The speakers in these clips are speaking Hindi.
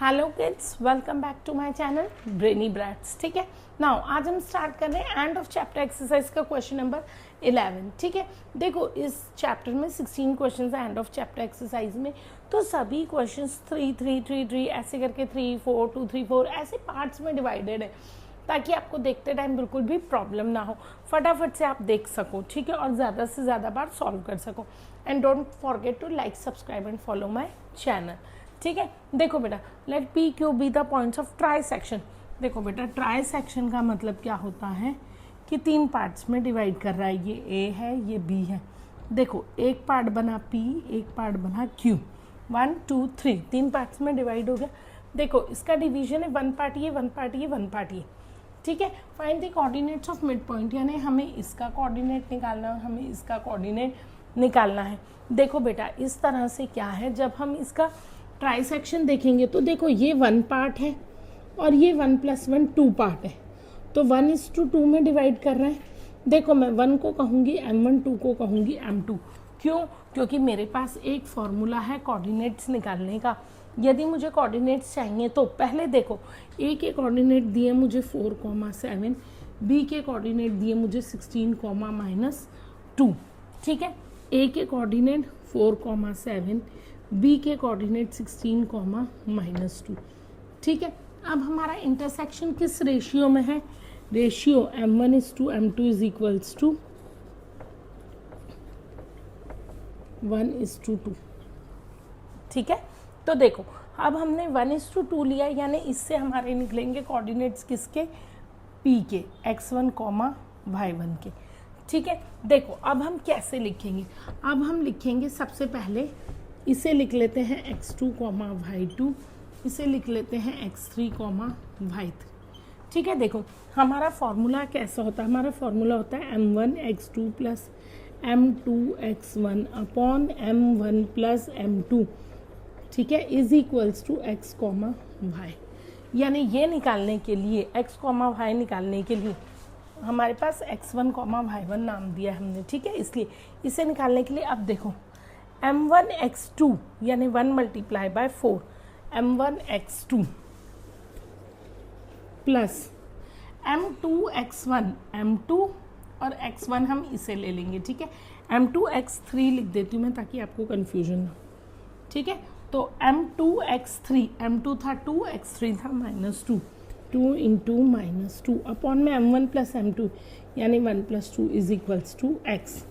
Hello kids, welcome back to my channel Brainy Brats. ठीक है, नाउ आज हम स्टार्ट कर रहे हैं एंड ऑफ चैप्टर एक्सरसाइज का क्वेश्चन नंबर 11। ठीक है, देखो इस चैप्टर में 16 क्वेश्चन है एंड ऑफ चैप्टर एक्सरसाइज में। तो सभी क्वेश्चंस 3 3 3 3 ऐसे करके 3 4 2 3 4 ऐसे पार्ट्स में डिवाइडेड है, ताकि आपको देखते टाइम बिल्कुल भी प्रॉब्लम ना हो, फटाफट से आप देख सको। ठीक है, और ज़्यादा से ज़्यादा बार सॉल्व कर सको। And don't forget to like, subscribe and follow my channel. ठीक है, देखो बेटा, let P Q be the points of trisection. देखो बेटा, ट्राई सेक्शन का मतलब क्या होता है कि 3 पार्ट्स में डिवाइड कर रहा है। ये ए है, ये बी है। देखो एक पार्ट बना पी, एक पार्ट बना क्यू। 1 2 3 3 पार्ट्स में डिवाइड हो गया। देखो इसका डिवीजन है 1 पार्ट ये, 1 पार्ट ये, 1 पार्ट ये। ठीक है, find the coordinates of mid point, यानी हमें इसका कोऑर्डिनेट निकालना है, हमें इसका कोऑर्डिनेट निकालना है। देखो बेटा, इस तरह से क्या है, जब हम इसका ट्राई सेक्शन देखेंगे तो देखो ये 1 पार्ट है और ये 1 + 1 2 पार्ट है, तो 1:2 में डिवाइड कर रहे हैं। देखो मैं 1 को कहूँगी m1, 2 को कहूँगी m2। क्यों? क्योंकि मेरे पास एक फॉर्मूला है कोऑर्डिनेट्स निकालने का। यदि मुझे कोऑर्डिनेट्स चाहिए तो पहले देखो, ए के कोऑर्डिनेट दिए मुझे 4,7, बी के कोऑर्डिनेट दिए मुझे 16, -2। ठीक है, ए के कोऑर्डिनेट 4,7, बी के कोऑर्डिनेट 16, -2। ठीक है, अब हमारा इंटरसेक्शन किस रेशियो में है? Ratio m1:m2 = 1:2। ठीक है, तो देखो अब हमने 1:2 लिया, यानी इससे हमारे निकलेंगे कोऑर्डिनेट्स किसके? p के, x1, y1 के। ठीक है, देखो अब हम कैसे लिखेंगे? अब हम लिखेंगे सबसे पहले इसे लिख लेते हैं x2, y2, इसे लिख लेते हैं x3, y3। ठीक है, देखो हमारा फॉर्मूला कैसा होता है? हमारा फॉर्मूला होता है m1x2 + m2x1 upon m1 + m2। ठीक है, = x, y। यानी ये निकालने के लिए, x, y निकालने के लिए हमारे पास x1, y1 नाम दिया हमने। ठीक है, इसलिए इसे निकालने के लिए अब देखो m1x2 यानी 1 × 4, m1x2 प्लस m2x1, m2 और x1 हम इसे ले लेंगे। ठीक है, m2x3 लिख देती हूँ मैं ताकि आपको कन्फ्यूजन ना हो। ठीक है, तो m2x3, m2 था 2, x3 था -2, 2 × -2 अपॉन में m1 + m2 यानी 1 + 2 = x।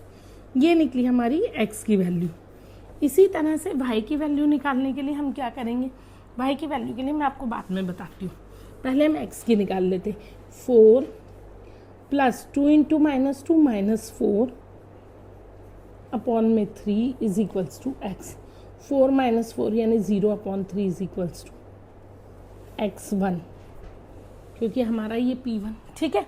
ये निकली हमारी x की वैल्यू। इसी तरह से y की वैल्यू निकालने के लिए हम क्या करेंगे? y की वैल्यू के लिए मैं आपको बाद में बताती हूँ, पहले हम x की निकाल लेते। 4 + 2 × -2 -4 अपॉन में 3 = x। 4 - 4 यानी 0/3 = x1, क्योंकि हमारा ये p1 ठीक है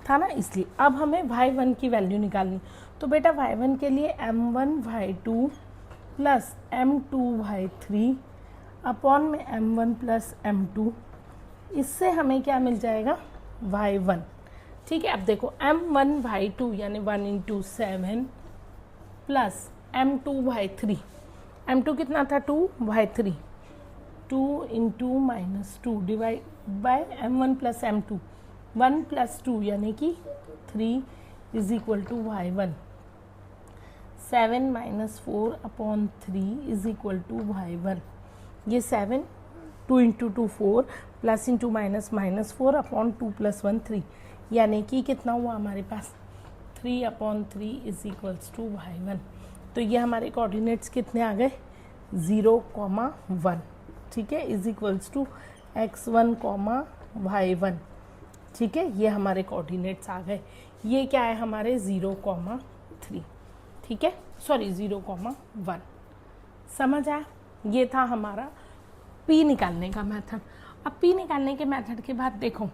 था ना, इसलिए अब हमें y1 की वैल्यू निकालनी। तो बेटा y1 के लिए m1 y2 + m2 y3 upon में m1 + m2, इससे हमें क्या मिल जाएगा? y1। ठीक है, अब देखो m1 y2 यानी 1 × 7 प्लस m2 y3, m2 कितना था? 2, y3 2 × -2 divide by m1 + m2, 1 + 2 यानी कि 3 = y1। 7 - 4/3 = y1। ये 7, 2 × 2 4 प्लस इंटू -4 अपॉन 2 + 1 3, यानी कि कितना हुआ हमारे पास? 3/3 = y1। तो ये हमारे कोऑर्डिनेट्स कितने आ गए? 0, 1। ठीक है, = x1, y1। ठीक है, ये हमारे कोऑर्डिनेट्स आ गए। ये क्या है हमारे? 0, 3। ठीक है, सॉरी 0, 1। समझ आया? ये था हमारा p निकालने का मेथड। अब p निकालने के मेथड के बाद देखो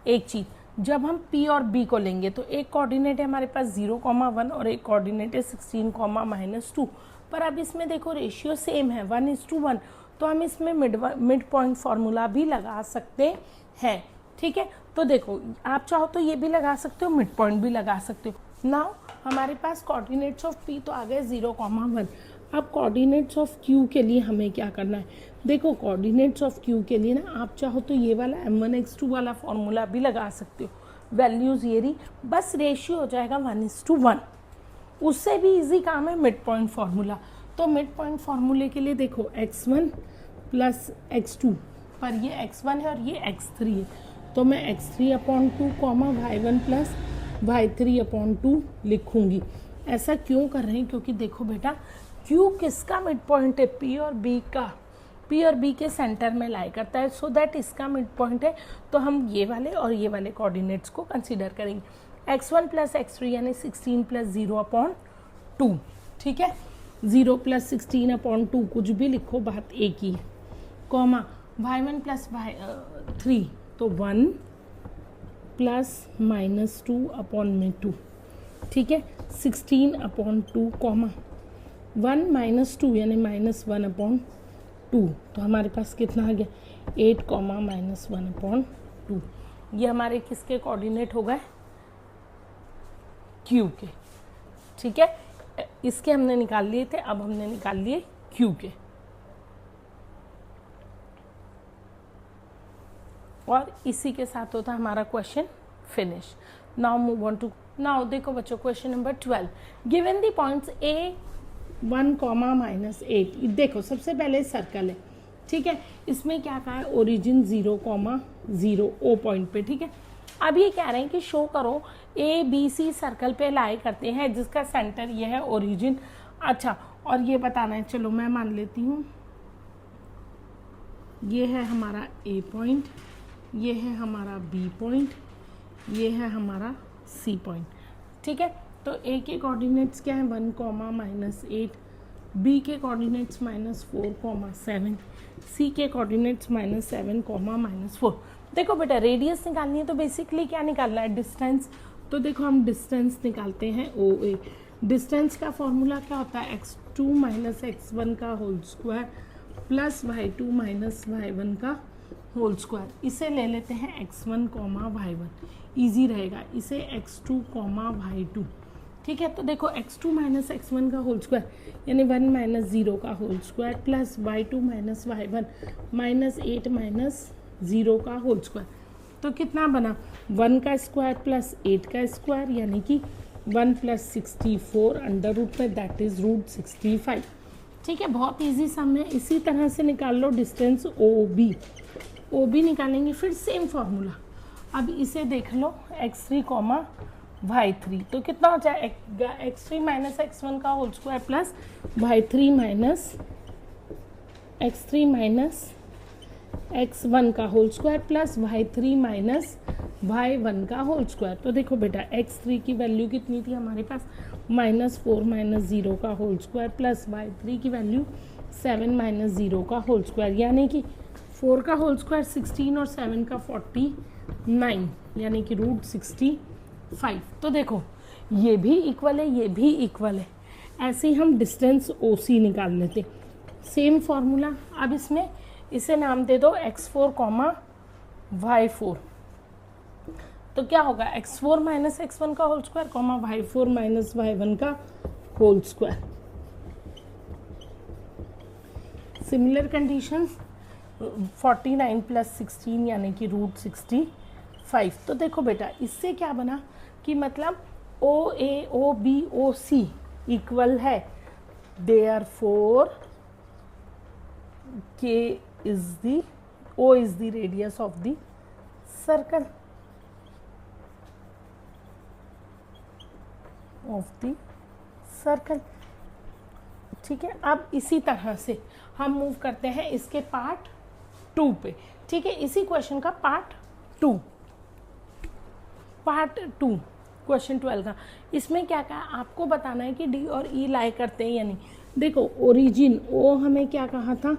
एक चीज़, जब हम p और b को लेंगे तो एक कोऑर्डिनेट है हमारे पास 0, 1 और एक कोऑर्डिनेट है 16, -2। पर अब इसमें देखो रेशियो सेम है 1:1, तो हम इसमें मिड पॉइंट फार्मूला भी लगा सकते हैं। ठीक है, तो देखो आप चाहो तो ये भी लगा सकते हो, मिड पॉइंट भी लगा सकते हो। नाउ हमारे पास कोऑर्डिनेट्स ऑफ p तो आ गए 0, 1। अब कोऑर्डिनेट्स ऑफ q के लिए हमें क्या करना है? देखो कोऑर्डिनेट्स ऑफ क्यू के लिए ना आप चाहो तो ये वाला m1x2 वाला फॉर्मूला भी लगा सकते हो, वैल्यूज़ ये रही, बस रेशियो हो जाएगा 1:1। उससे भी इजी काम है मिड पॉइंट फार्मूला। तो मिड पॉइंट फार्मूले के लिए देखो x1 प्लस x2, पर ये x1 है और ये x3 है, तो मैं x3/2 y1 प्लस y3/2 लिखूंगी। ऐसा क्यों कर रहे हैं? क्योंकि देखो बेटा q किसका मिड पॉइंट है? p और b का। p और b के सेंटर में लाई करता है, सो दैट इसका मिड पॉइंट है, तो हम ये वाले और ये वाले कोऑर्डिनेट्स को कंसीडर करेंगे। x1 प्लस x3 यानी 16 प्लस 0/2, ठीक है, 0 प्लस 16/2 कुछ भी लिखो, बात एक ही है, कॉमा y1 प्लस y3 तो 1 प्लस -2/2, ठीक है, 16/2 कॉमा 1 - 2 यानी -1/2, तो हमारे पास कितना आ गया 8 -1/2। ये हमारे किसके कोऑर्डिनेट हो गए? क्यू के, ठीक है। इसके हमने निकाल लिए थे, अब हमने निकाल लिए क्यू के। और इसी के साथ होता है हमारा question finish. Now move on to, now देखो बच्चों question number 12, given the points A1, -8। देखो सबसे पहले सर्कल है, ठीक है, इसमें क्या कहा है? ओरिजिन 0, ओ पॉइंट पे, ठीक है। अब ये कह रहे हैं कि शो करो ABC सर्कल पे लाई करते हैं जिसका सेंटर ये है ओरिजिन। अच्छा, और ये बताना है, चलो मैं मान लेती हूँ ये है हमारा A पॉइंट, ये है हमारा B पॉइंट, ये है हमारा C पॉइंट, ठीक है। तो A के कोऑर्डिनेट्स क्या है? 1, -8, B के कोऑर्डिनेट्स -4, 7, C के कोऑर्डिनेट्स -7, -4। देखो बेटा रेडियस निकालनी है तो बेसिकली क्या निकालना है? डिस्टेंस। तो देखो हम डिस्टेंस निकालते हैं OA। डिस्टेंस का फॉर्मूला क्या होता है? x2 - x1 का whole square plus y2 - y1 का होल स्क्वायर। इसे ले लेते हैं x1, y1, ईजी रहेगा। इसे x2, y2, ठीक है। तो देखो x2 - x1 का होल स्क्वायर यानी 1 - 0 का whole square plus y2 - y1 -8 - 0 का होल स्क्वायर। तो कितना बना? 1 का स्क्वायर प्लस 8 का स्क्वायर यानी कि 1 + 64 अंडर रूट में, दैट इज √65, ठीक है। बहुत इजी सम है। इसी तरह से निकाल लो डिस्टेंस OB निकालेंगे, फिर सेम फॉर्मूला। अब इसे देख लो x3, y3, तो कितना हो जाएगा? x3 - x1 का whole square plus y3 - x1 का whole square plus y3 - y1 का होल स्क्वायर। तो देखो बेटा x3 की वैल्यू कितनी थी हमारे पास? -4 - 0 का होल स्क्वायर प्लस y3 की वैल्यू 7 - 0 का होल स्क्वायर, यानी कि 4 का होल स्क्वायर 16 और 7 का 49, यानी कि √65। तो देखो ये भी इक्वल है, ये भी इक्वल है। ऐसे ही हम डिस्टेंस OC निकाल लेते, सेम फॉर्मूला। अब इसमें इसे नाम दे दो x4, y4। तो क्या होगा? x4 - x1 का होल स्क्वायर, y4 - y1 का होल स्क्वायर। सिमिलर कंडीशन 49 + 16 यानी कि √65। तो देखो बेटा इससे क्या बना कि मतलब OA, OB, OC इक्वल है, therefore O is the radius of the circle ठीक है। अब इसी तरह से हम मूव करते हैं इसके पार्ट 2 पे, ठीक है। इसी क्वेश्चन का पार्ट 2 क्वेश्चन 12 का। इसमें क्या कहा? आपको बताना है कि D और E लाई करते हैं या नहीं। देखो ओरिजिन O हमें क्या कहा था?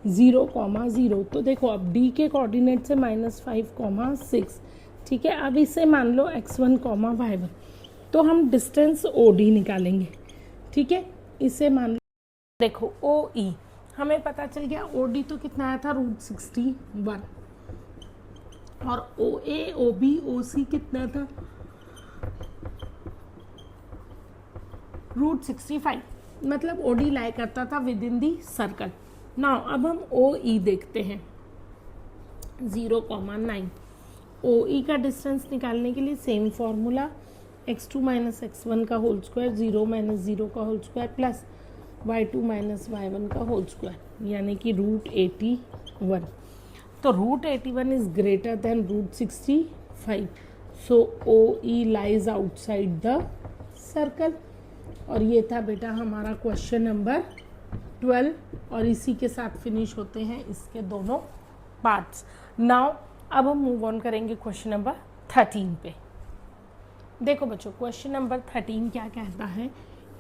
0, 0। तो देखो अब D के कोऑर्डिनेट से -5, 6, ठीक है। अब इसे मान लो x1, y1, तो हम डिस्टेंस OD निकालेंगे, ठीक है। इसे मान लो, देखो OE हमें पता चल गया, OD तो कितना आया था? √61, और OA, OB, OC कितना था? √65। मतलब OD लाई करता था विद इन दी सर्कल, ना अब हम ओ ई देखते हैं 0,9। ओ ई का डिस्टेंस निकालने के लिए same formula x2 minus x1 का होल स्क्वायर 0 माइनस 0 का whole square plus y2 minus y1 का होल स्क्वायर यानी कि √81। तो √81 is greater than √65, so O E lies outside the circle. और ये था बेटा हमारा क्वेश्चन नंबर 12 और इसी के साथ फिनिश होते हैं इसके दोनों पार्ट्स। नाउ अब हम मूव ऑन करेंगे क्वेश्चन नंबर 13 पे। देखो बच्चों क्वेश्चन नंबर 13 क्या कहता है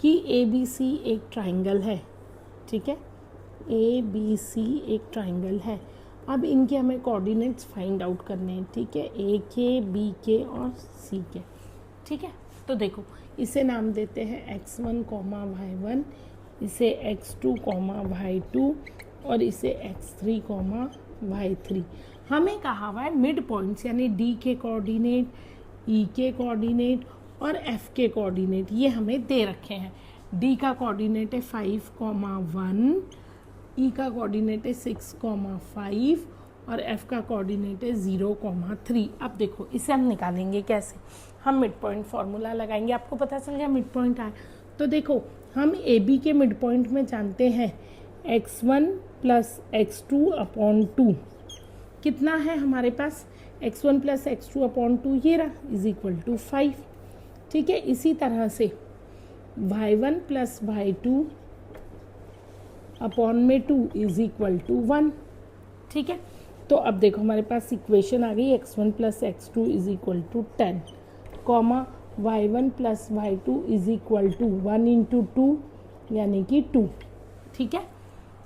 कि ABC एक ट्राइंगल है, ठीक है, ABC एक ट्राइंगल है। अब इनके हमें कोऑर्डिनेट्स फाइंड आउट करने हैं, ठीक है, A के, B के और C के, ठीक है। तो देखो इसे नाम देते हैं x1, y1, इसे x2, y2 और इसे x3, y3। हमें कहा हुआ है मिड पॉइंट्स यानी D के कोऑर्डिनेट, E के कोऑर्डिनेट और F के कोऑर्डिनेट ये हमें दे रखे हैं। D का कोऑर्डिनेट है 5,1, E का कोऑर्डिनेट है 6,5 और F का कोऑर्डिनेट है 0,3। अब देखो इसे हम निकालेंगे कैसे, हम मिड पॉइंट फार्मूला लगाएंगे, आपको पता चल गया मिड पॉइंट आए। तो देखो हम AB के मिड पॉइंट में जानते हैं x1 प्लस x2/2 कितना है हमारे पास, x1 प्लस x2/2 ये रहा इज इक्वल टू 5, ठीक है। इसी तरह से y1 प्लस y2 अपॉन में 2 इज इक्वल टू 1, ठीक है। तो अब देखो हमारे पास इक्वेशन आ गई x1 plus x2 is equal to 10, comma y1 plus y2 is equal to 1 into 2 यानी कि 2, ठीक है।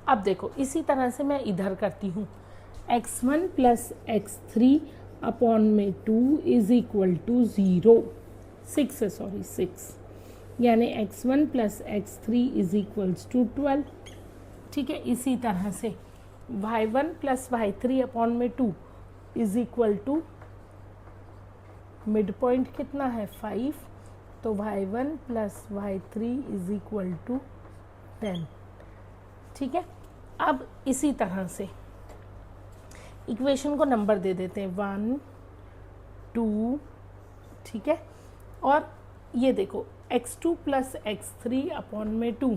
अब देखो इसी तरह से मैं इधर करती हूँ x1 प्लस x3 अपॉन में 2 इज इक्वल टू 6 यानी x1 plus x3 is equals to 12, ठीक है। इसी तरह से y1 प्लस y3 अपॉन में 2 is equal to midpoint कितना है 5, तो y1 plus y3 is equal to 10, ठीक है। अब इसी तरह से इक्वेशन को नंबर दे देते हैं 1, 2, ठीक है। और ये देखो x2 प्लस x3 अपॉन में 2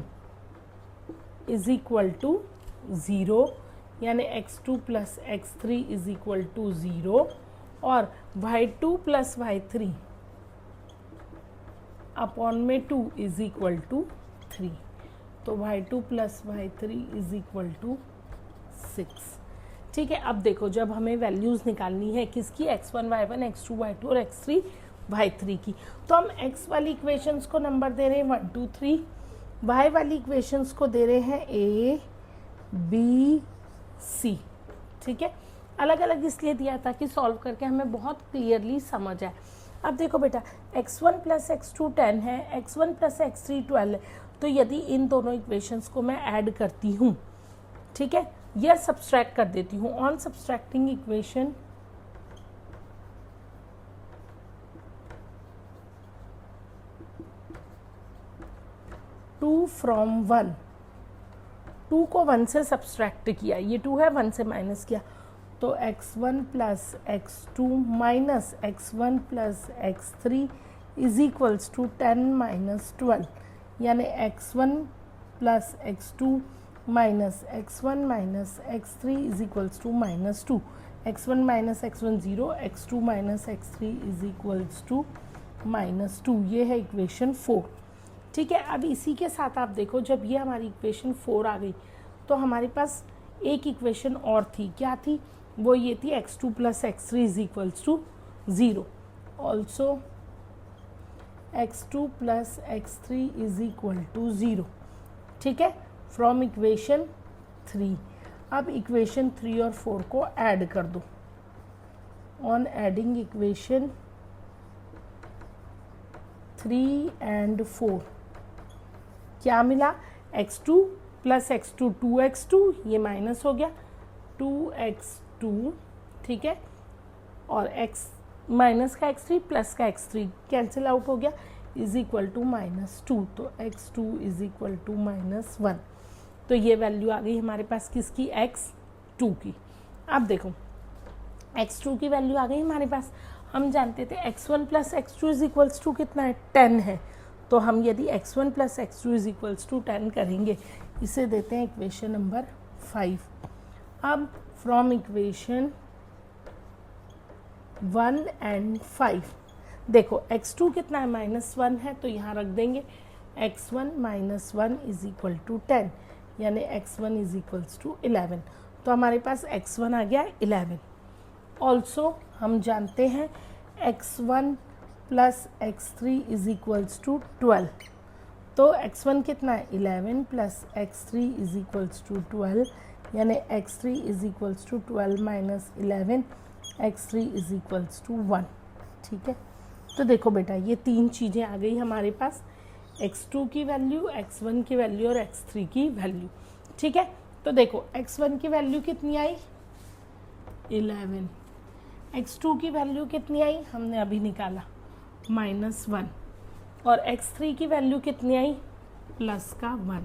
इज इक्वल टू 0 यानी x2 plus x3 is equal to 0 और y2 प्लस y3 अपॉन में 2 इज इक्वल टू 3, तो y2 plus y3 is equal to 6, ठीक है। अब देखो जब हमें वैल्यूज़ निकालनी है किसकी, x1 y1 x2 y2 और x3 y3 की, तो हम x वाली इक्वेशंस को नंबर दे रहे हैं 1, 2, 3, y वाली इक्वेशंस को दे रहे हैं a b c, ठीक है। अलग अलग इसलिए दिया ताकि सॉल्व करके हमें बहुत क्लियरली समझ आए। अब देखो बेटा x1 प्लस x2 10 है, x1 प्लस x3 12 है, तो यदि इन दोनों इक्वेशंस को मैं ऐड करती हूँ, ठीक है, या सब्सट्रैक्ट कर देती हूँ, ऑन सब्सट्रैक्टिंग इक्वेशन 2 फ्रॉम 1, 2 को 1 से सब्सट्रैक्ट किया, ये 2 है 1 से माइनस किया, तो x1 plus x2 minus x1 plus x3 is equals to 10 minus 12 यानी x1 plus x2 minus x1 minus x3 is equals to minus 2, x1 minus x1 0, x2 minus x3 is equals to minus 2, ये है इक्वेशन 4, ठीक है। अब इसी के साथ आप देखो जब ये हमारी इक्वेशन 4 आ गई तो हमारे पास एक इक्वेशन और थी, क्या थी, वो ये थी x2 plus x3 is equals to 0, also x2 plus x3 is equal to 0, ठीक है, फ्रॉम इक्वेशन 3। अब इक्वेशन 3 और 4 को ऐड कर दो, ऑन एडिंग इक्वेशन 3 एंड 4 क्या मिला, x2 प्लस x2 2x2, ये माइनस हो गया 2x2, ठीक है, और x माइनस का x3 प्लस का x3 कैंसिल आउट हो गया इज इक्वल टू -2, तो x2 इज इक्वल टू -1। तो ये वैल्यू आ गई हमारे पास किसकी, x2 की। अब देखो x2 की वैल्यू आ गई हमारे पास। हम जानते थे x1 plus x2 is equals to कितना है, 10 है। तो हम यदि x1 plus x2 is equals to 10 करेंगे, इसे देते हैं इक्वेशन नंबर 5। अब फ्रॉम इक्वेशन 1 एंड 5 देखो x2 कितना है, -1 है, तो यहाँ रख देंगे x1 minus 1 is equal to 10, यानी x1 इज इक्वल्स टू 11। तो हमारे पास x1 आ गया 11। ऑल्सो हम जानते हैं x1 plus x3 is equals to 12। तो x1 कितना है, 11 plus x3 is equals to 12, यानी x3 is equals to 12 minus 11, x3 is equals to 1। ठीक है, तो देखो बेटा ये तीन चीज़ें आ गई हमारे पास, x2 की वैल्यू, x1 की वैल्यू और x3 की वैल्यू। ठीक है, तो देखो x1 की वैल्यू कितनी आई, 11, x2 की वैल्यू कितनी आई, हमने अभी निकाला, -1, और x3 की वैल्यू कितनी आई, +1।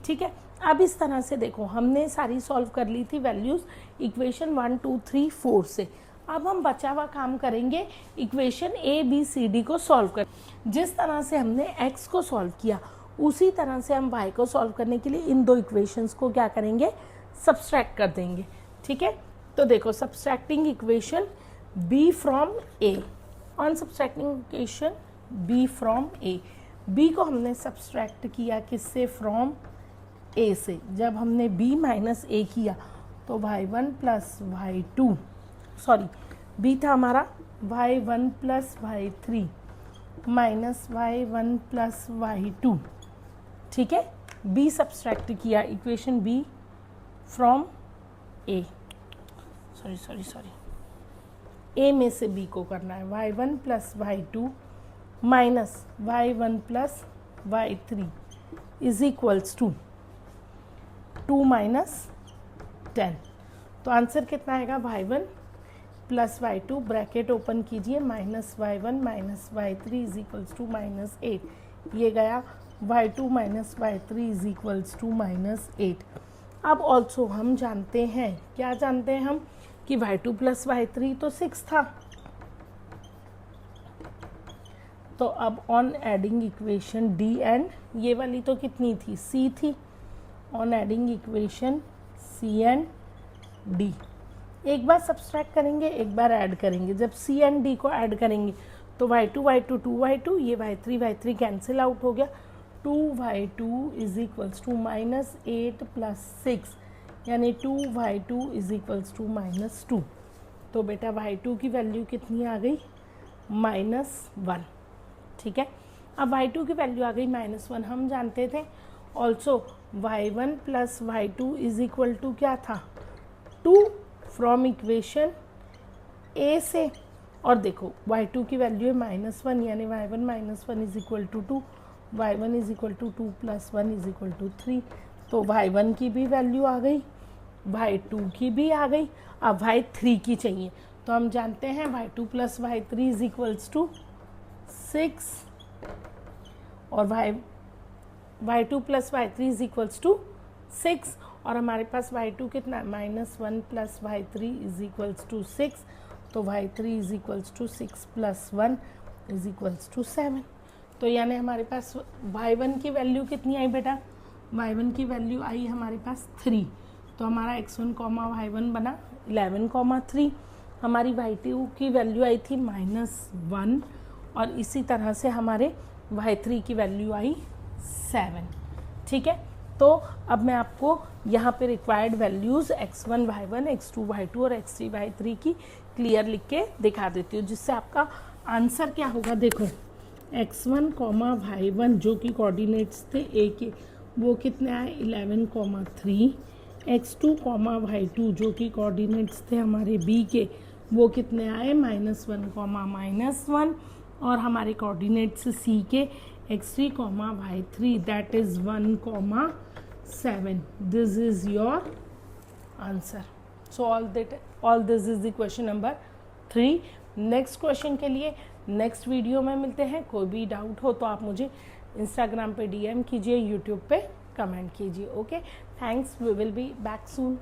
ठीक है, अब इस तरह से देखो हमने सारी सॉल्व कर ली थी वैल्यूज़ इक्वेशन 1 2 3 4 से। अब हम बचा हुआ काम करेंगे equation A B C D को सॉल्व कर। जिस तरह से हमने x को सॉल्व किया उसी तरह से हम y को सॉल्व करने के लिए इन दो इक्वेशंस को क्या करेंगे, सब्सट्रैक्ट कर देंगे। ठीक है, तो देखो subtracting equation b from a, on subtracting equation b from a, b को हमने सब्सट्रैक्ट किया किससे, फ्रॉम a से। जब हमने b माइनस a किया तो y1 plus y2, sorry b था हमारा y1 plus y3 minus y1 plus y2। ठीक है, b सब्सट्रैक्ट किया equation b from a, sorry a में से b को करना है, y1 plus y2 minus y1 plus y3 is equals to 2 minus 10। तो आंसर कितना आएगा, y1 plus y2 bracket open कीजिए, minus y1 minus y3 is equals to -8, ये गया y2 minus y3 is equals to -8। अब ऑल्सो हम जानते हैं, क्या जानते हैं हम, कि y2 प्लस y3 तो 6 था। तो अब on adding equation d and ये वाली तो कितनी थी, c थी, on adding equation c and d, एक बार सब्सट्रैक्ट करेंगे एक बार ऐड करेंगे। जब c एंड d को ऐड करेंगे तो y2 y2 2y2, ये y3 कैंसिल आउट हो गया, 2y2 is equals to -8 plus 6, यानी 2y2 इज इक्वल्स टू -2। तो बेटा y2 की वैल्यू कितनी आ गई, -1। ठीक है, अब y2 की वैल्यू आ गई -1, हम जानते थे also y1 plus y2 is equal to क्या था, 2 फ्रॉम इक्वेशन a से। और देखो y2 की वैल्यू है -1, यानी y1 minus 1 is equal to 2, y1 is equal to 2 plus 1 is equal to 3। तो y1 की भी वैल्यू आ गई, y2 की भी आ गई, अब y3 की चाहिए। तो हम जानते हैं y2 plus y3 is equals to 6, और y2 plus y3 is equals to 6, और हमारे पास y2 कितना है, -1 plus y3 is equals to 6, तो y3 is equals to 6 plus 1 is equals to 7। तो यानी हमारे पास y1 की वैल्यू कितनी आई बेटा, y1 की वैल्यू आई हमारे पास 3। तो हमारा x1 y1 बना 11,3। हमारी y2 की वैल्यू आई थी -1, और इसी तरह से हमारे y3 की वैल्यू आई 7। ठीक है, तो अब मैं आपको यहाँ पे required values x1 y1 x2 y2 और x3 y3 की क्लियर लिख के दिखा देती हूँ, जिससे आपका आंसर क्या होगा। देखो x1 y1 जो कि कोऑर्डिनेट्स थे a के, वो कितने आए 11,3, x2 y2 जो कि कोऑर्डिनेट्स थे हमारे b के, वो कितने आए -1, -1, और हमारे कोऑर्डिनेट्स c के x3 y3 that is 1,7। This is your answer. So all this is the question number 3। Next question के लिए नेक्स्ट वीडियो में मिलते हैं। कोई भी डाउट हो तो आप मुझे इंस्टाग्राम पे DM कीजिए, यूट्यूब पे कमेंट कीजिए। Okay, thanks, we will be back soon.